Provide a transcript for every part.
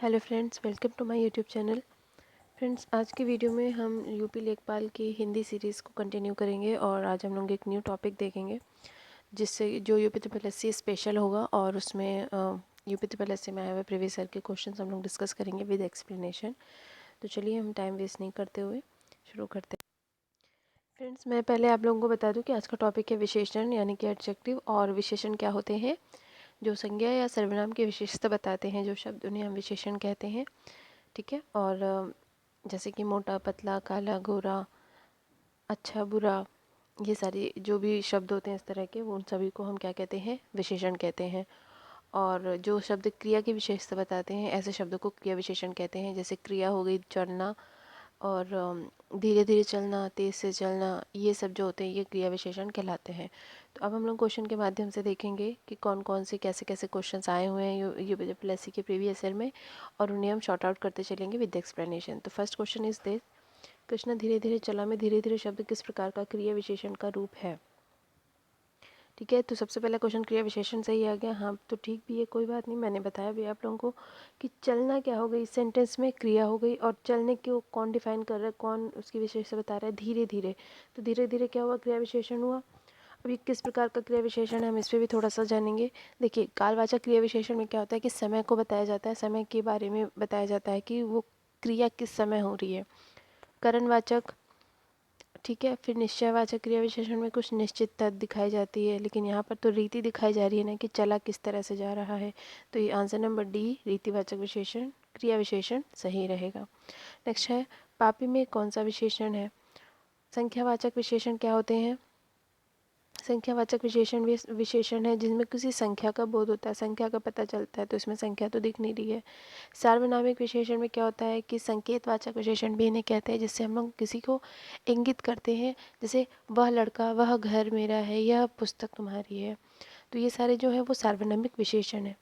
Hello friends, welcome to my YouTube channel. Friends, आज की video में हम यूपी लेखपाल की हिंदी सीरीज़ को कंटिन्यू करेंगे और आज हम लोग एक न्यू टॉपिक देखेंगे जिससे जो UP triple S C special होगा और उसमें यूपी ट्रिपल एस सी में आए हुए प्रीवियस ईयर के क्वेश्चन हम लोग डिस्कस करेंगे विद एक्सप्लेनेशन। तो चलिए हम टाइम वेस्ट नहीं करते हुए शुरू करते हैं। फ्रेंड्स, मैं पहले आप लोगों को बता दूँ कि आज का टॉपिक है विशेषण यानी कि एडजेक्टिव। और विशेषण क्या होते हैं? जो संज्ञा या सर्वनाम की विशेषता बताते हैं, जो शब्द उन्हें हम विशेषण कहते हैं। ठीक है। और जैसे कि मोटा, पतला, काला, गोरा, अच्छा, बुरा, ये सारे जो भी शब्द होते हैं इस तरह के, वो उन सभी को हम क्या कहते हैं? विशेषण कहते हैं। और जो शब्द क्रिया की विशेषता बताते हैं, ऐसे शब्दों को क्रिया विशेषण कहते हैं। जैसे क्रिया हो गई चलना, और धीरे धीरे चलना, तेज़ से चलना, ये सब जो होते हैं ये क्रिया विशेषण कहलाते हैं। तो अब हम लोग क्वेश्चन के माध्यम से देखेंगे कि कौन कौन से कैसे कैसे क्वेश्चंस आए हुए हैं यूपी प्लस के प्रीवियस ईयर में, और उन्हें हम शॉर्ट आउट करते चलेंगे विद एक्सप्लेनेशन। तो first question is this: Krishna धीरे धीरे चला में धीरे धीरे शब्द किस प्रकार का क्रिया विशेषण का रूप है? ठीक है। तो सबसे पहला क्वेश्चन क्रिया विशेषण सही आ गया। हाँ, तो ठीक भी है, कोई बात नहीं। मैंने बताया भी आप लोगों को कि चलना क्या हो गई, इस सेंटेंस में क्रिया हो गई, और चलने को कौन डिफाइन कर रहा है, कौन उसकी विशेषता बता रहा है? धीरे धीरे। तो धीरे धीरे क्या हुआ? क्रिया विशेषण हुआ। अब ये किस प्रकार का क्रिया विशेषण है, हम इस पर भी थोड़ा सा जानेंगे। देखिए, कालवाचक क्रिया विशेषण में क्या होता है कि समय को बताया जाता है, समय के बारे में बताया जाता है कि वो क्रिया किस समय हो रही है। करणवाचक, ठीक है। फिर निश्चयवाचक क्रिया विशेषण में कुछ निश्चितता दिखाई जाती है, लेकिन यहाँ पर तो रीति दिखाई जा रही है ना कि चला किस तरह से जा रहा है। तो ये आंसर नंबर डी, रीतिवाचक विशेषण क्रिया विशेषण सही रहेगा। नेक्स्ट है, पापी में कौन सा विशेषण है? संख्यावाचक विशेषण क्या होते हैं? संख्यावाचक विशेषण विशेषण है जिसमें किसी संख्या का बोध होता है, संख्या का पता चलता है, तो इसमें संख्या तो दिख नहीं रही है। सार्वनामिक विशेषण में क्या होता है कि संकेतवाचक विशेषण भी इन्हें कहते हैं, जिससे हम लोग किसी को इंगित करते हैं। जैसे वह लड़का, वह घर मेरा है, यह पुस्तक तुम्हारी है। तो ये सारे जो है वो सार्वनामिक विशेषण है।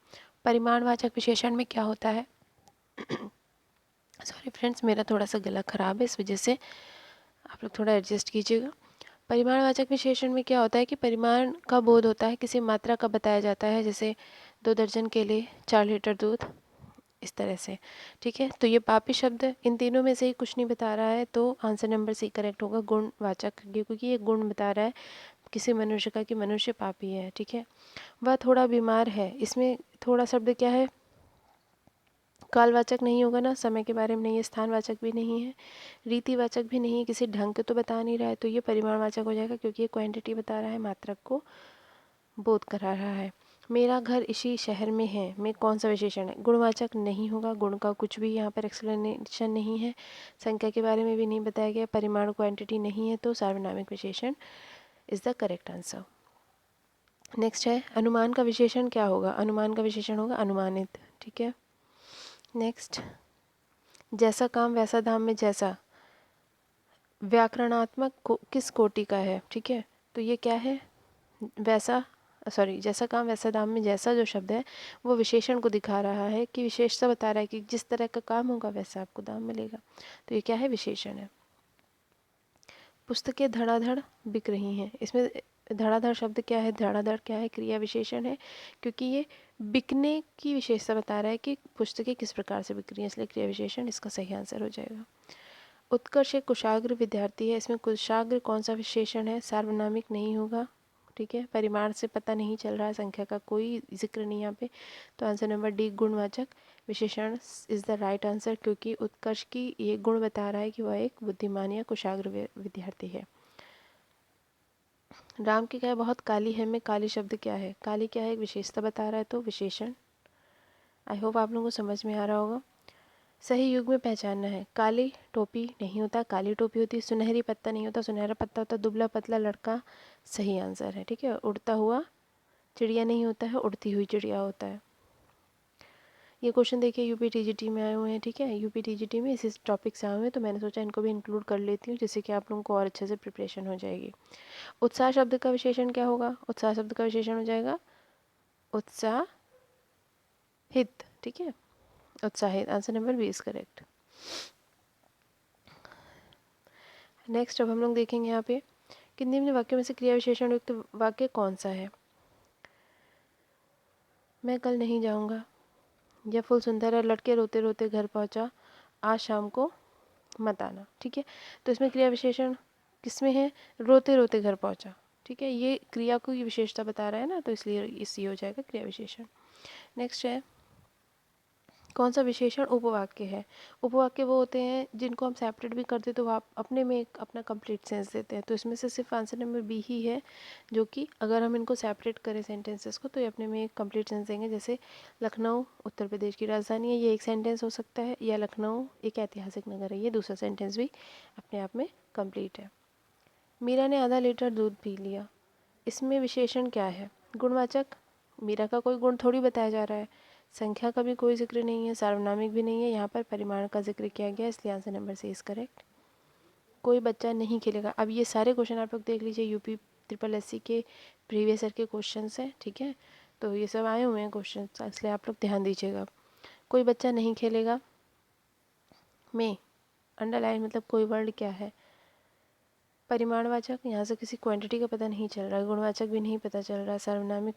परिमाणवाचक विशेषण में क्या होता है? सॉरी फ्रेंड्स, मेरा थोड़ा सा गला खराब है, इस वजह से आप लोग थोड़ा एडजस्ट कीजिएगा। परिमाणवाचक विशेषण में क्या होता है कि परिमाण का बोध होता है, किसी मात्रा का बताया जाता है। जैसे 2 दर्जन केले, 4 लीटर दूध, इस तरह से। ठीक है। तो ये पापी शब्द इन तीनों में से ही कुछ नहीं बता रहा है, तो आंसर नंबर सी करेक्ट होगा, गुणवाचक, क्योंकि ये गुण बता रहा है किसी मनुष्य का कि मनुष्य पापी है। ठीक है। वह थोड़ा बीमार है, इसमें थोड़ा शब्द क्या है? कालवाचक नहीं होगा ना, समय के बारे में नहीं है, स्थानवाचक भी नहीं है, रीतिवाचक भी नहीं है, किसी ढंग के तो बता नहीं रहा है, तो ये परिमाणवाचक हो जाएगा, क्योंकि ये क्वांटिटी बता रहा है, मात्रक को बोध करा रहा है। मेरा घर इसी शहर में है में कौन सा विशेषण है? गुणवाचक नहीं होगा, गुण का कुछ भी यहाँ पर एक्सप्लेनेशन नहीं है, संख्या के बारे में भी नहीं बताया गया, परिमाण क्वांटिटी नहीं है, तो सार्वनामिक विशेषण is the correct answer. Next है, अनुमान का विशेषण क्या होगा? अनुमान का विशेषण होगा अनुमानित। ठीक है। नेक्स्ट, जैसा काम वैसा दाम में जैसा व्याकरणात्मक किस कोटि का है? ठीक है। तो ये क्या है? वैसा, सॉरी, जैसा काम वैसा दाम में जैसा जो शब्द है वो विशेषण को दिखा रहा है, कि विशेषता बता रहा है कि जिस तरह का काम होगा वैसा आपको दाम मिलेगा। तो ये क्या है? विशेषण है। पुस्तकें धड़ाधड़ बिक रही हैं, इसमें धड़ाधड़ शब्द क्या है? धड़ाधड़ क्या है? क्रिया विशेषण है, क्योंकि ये बिकने की विशेषता बता रहा है कि पुस्तकें किस प्रकार से बिक रही हैं, इसलिए क्रिया विशेषण इसका सही आंसर हो जाएगा। उत्कर्ष एक कुशाग्र विद्यार्थी है, इसमें कुशाग्र कौन सा विशेषण है? सार्वनामिक नहीं होगा। ठीक है। परिमाण से पता नहीं चल रहा है, संख्या का कोई जिक्र नहीं यहाँ पे, तो आंसर नंबर डी, गुणवाचक विशेषण इज द राइट आंसर, क्योंकि उत्कर्ष की ये गुण बता रहा है कि वह एक बुद्धिमान या कुशाग्र विद्यार्थी है। राम की गाय बहुत काली है में काली शब्द क्या है? काली क्या है? एक विशेषता बता रहा है, तो विशेषण। आई होप आप लोगों को समझ में आ रहा होगा। सही युग में पहचानना है, काली टोपी नहीं होता, काली टोपी होती है। सुनहरी पत्ता नहीं होता, सुनहरा पत्ता होता। दुबला पतला लड़का सही आंसर है। ठीक है। उड़ता हुआ चिड़िया नहीं होता है, उड़ती हुई चिड़िया होता है। ये क्वेश्चन देखिए यूपी टीजीटी में आए हुए हैं। ठीक है। यूपी टीजीटी में इसी टॉपिक से आए हुए हैं, तो मैंने सोचा इनको भी इंक्लूड कर लेती हूँ, जिससे कि आप लोगों को और अच्छे से प्रिपरेशन हो जाएगी। उत्साह शब्द का विशेषण क्या होगा? उत्साह शब्द का विशेषण हो जाएगा उत्साहित। ठीक है। उत्साहित, आंसर नंबर 20 करेक्ट। नेक्स्ट अब हम लोग देखेंगे यहाँ पे कि निम्न वाक्यों में से क्रिया विशेषण युक्त वाक्य कौन सा है? मैं कल नहीं जाऊँगा, यह फूल सुंदर है, लड़के रोते रोते घर पहुंचा, आज शाम को मत आना। ठीक है, तो इसमें क्रिया विशेषण किसमें है? रोते रोते घर पहुंचा। ठीक है, ये क्रिया को ये विशेषता बता रहा है ना, तो इसलिए इसी हो जाएगा क्रिया विशेषण। नेक्स्ट है, कौन सा विशेषण उपवाक्य है? उपवाक्य वो होते हैं जिनको हम सेपरेट भी करते तो आप अपने में एक अपना कंप्लीट सेंस देते हैं। तो इसमें से सिर्फ आंसर नंबर बी ही है जो कि अगर हम इनको सेपरेट करें सेंटेंसेस को तो ये अपने में एक कंप्लीट सेंस देंगे। जैसे लखनऊ उत्तर प्रदेश की राजधानी है, ये एक सेंटेंस हो सकता है, या लखनऊ एक ऐतिहासिक नगर है, ये दूसरा सेंटेंस भी अपने आप में कंप्लीट है। मीरा ने आधा लीटर दूध पी लिया, इसमें विशेषण क्या है? गुणवाचक। मीरा का कोई गुण थोड़ी बताया जा रहा है, संख्या का भी कोई जिक्र नहीं है, सार्वनामिक भी नहीं है, यहाँ पर परिमाण का जिक्र किया गया, इसलिए answer number C is correct. कोई बच्चा नहीं खेलेगा। अब ये सारे क्वेश्चन आप लोग देख लीजिए, यूपी ट्रिपल एससी के प्रीवियस ईयर के क्वेश्चन हैं। ठीक है, तो ये सब आए हुए हैं क्वेश्चन, इसलिए आप लोग ध्यान दीजिएगा। कोई बच्चा नहीं खेलेगा में अंडरलाइन मतलब कोई वर्ड क्या है? परिमाणवाचक, यहाँ से किसी क्वांटिटी का पता नहीं चल रहा है, गुणवाचक भी नहीं पता चल रहा है, सार्वनामिक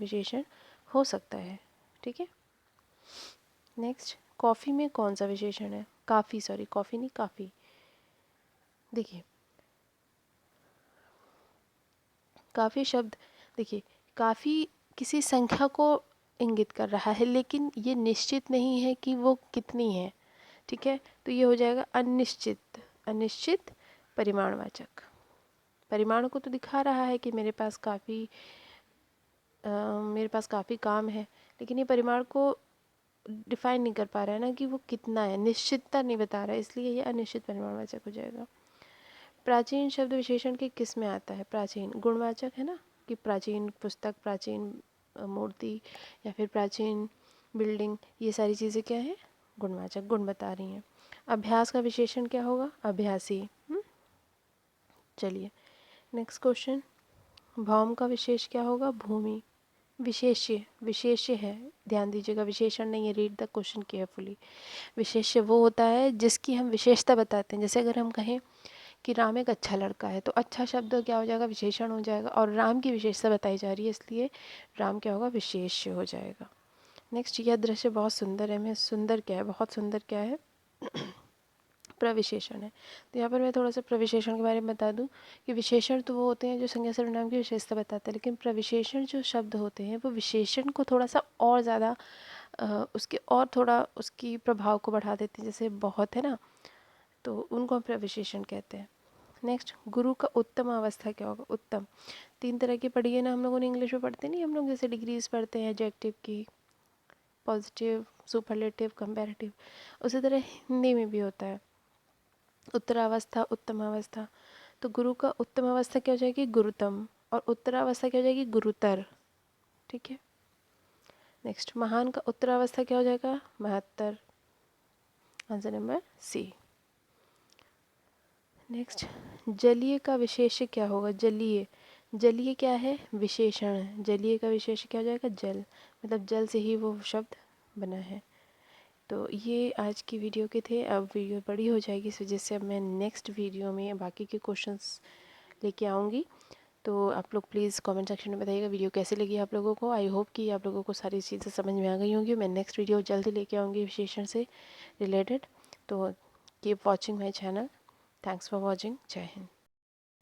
विशेषण हो सकता है। ठीक है, नेक्स्ट, कॉफ़ी में कौन सा विशेषण है? काफ़ी, सॉरी कॉफ़ी नहीं काफ़ी। देखिए काफ़ी शब्द, देखिए काफ़ी किसी संख्या को इंगित कर रहा है, लेकिन ये निश्चित नहीं है कि वो कितनी है। ठीक है, तो ये हो जाएगा अनिश्चित। अनिश्चित परिमाणवाचक। परिमाण को तो दिखा रहा है कि मेरे पास काफ़ी काम है, लेकिन ये परिमाण को डिफाइन नहीं कर पा रहा है ना कि वो कितना है, निश्चितता नहीं बता रहा है, इसलिए ये अनिश्चित परिमाणवाचक हो जाएगा। प्राचीन शब्द विशेषण के किस में आता है? प्राचीन गुणवाचक है ना, कि प्राचीन पुस्तक, प्राचीन मूर्ति या फिर प्राचीन बिल्डिंग, ये सारी चीज़ें क्या है? गुणवाचक, गुण बता रही हैं। अभ्यास का विशेषण क्या होगा? अभ्यासी। चलिए नेक्स्ट क्वेश्चन, भौम का विशेष क्या होगा? भूमि। विशेष्य, विशेष्य है, ध्यान दीजिएगा, विशेषण नहीं है, रीड द क्वेश्चन केयरफुली। विशेष्य वो होता है जिसकी हम विशेषता बताते हैं। जैसे अगर हम कहें कि राम एक अच्छा लड़का है, तो अच्छा शब्द क्या हो जाएगा? विशेषण हो जाएगा, और राम की विशेषता बताई जा रही है, इसलिए राम क्या होगा? विशेष्य हो जाएगा। नेक्स्ट, यह दृश्य बहुत सुंदर है में सुंदर क्या है? बहुत सुंदर क्या है? प्रविशेषण है। तो यहाँ पर मैं थोड़ा सा प्रविशेषण के बारे में बता दूँ कि विशेषण तो वो होते हैं जो संज्ञा सर्वनाम की विशेषता बताते हैं, लेकिन प्रविशेषण जो शब्द होते हैं वो विशेषण को थोड़ा सा और ज़्यादा उसके और थोड़ा उसकी प्रभाव को बढ़ा देते हैं। जैसे बहुत है ना, तो उनको हम प्रविशेषण कहते हैं। नेक्स्ट, गुरु का उत्तम अवस्था क्या होगा? उत्तम 3 तरह की पढ़ी है ना हम लोगों ने, इंग्लिश में पढ़ते नहीं हम लोग, जैसे डिग्रीज पढ़ते हैं एडजेक्टिव की, पॉजिटिव, सुपरलेटिव, कंपैरेटिव, उसी तरह हिंदी में भी होता है उत्तरावस्था, उत्तम अवस्था। तो गुरु का उत्तम अवस्था क्या हो जाएगी? गुरुतम, और उत्तरावस्था क्या हो जाएगी? गुरुतर। ठीक है, नेक्स्ट, महान का उत्तरावस्था क्या हो जाएगा? महत्तर। Answer number C. नेक्स्ट, जलीय का विशेष्य क्या होगा? जलीय, जलीय क्या है? विशेषण है। जलीय का विशेष्य क्या हो जाएगा? जल, मतलब जल से ही वो शब्द बना है। तो ये आज की वीडियो के थे। अब वीडियो बड़ी हो जाएगी, इस वजह से अब मैं नेक्स्ट वीडियो में बाकी के क्वेश्चंस लेके आऊँगी। तो आप लोग प्लीज़ कमेंट सेक्शन में बताइएगा वीडियो कैसे लगी आप लोगों को। आई होप कि आप लोगों को सारी चीज़ें समझ में आ गई होंगी। मैं नेक्स्ट वीडियो जल्दी लेके आऊँगी विशेषण से रिलेटेड। तो keep watching my channel. Thanks for watching. जय हिंद।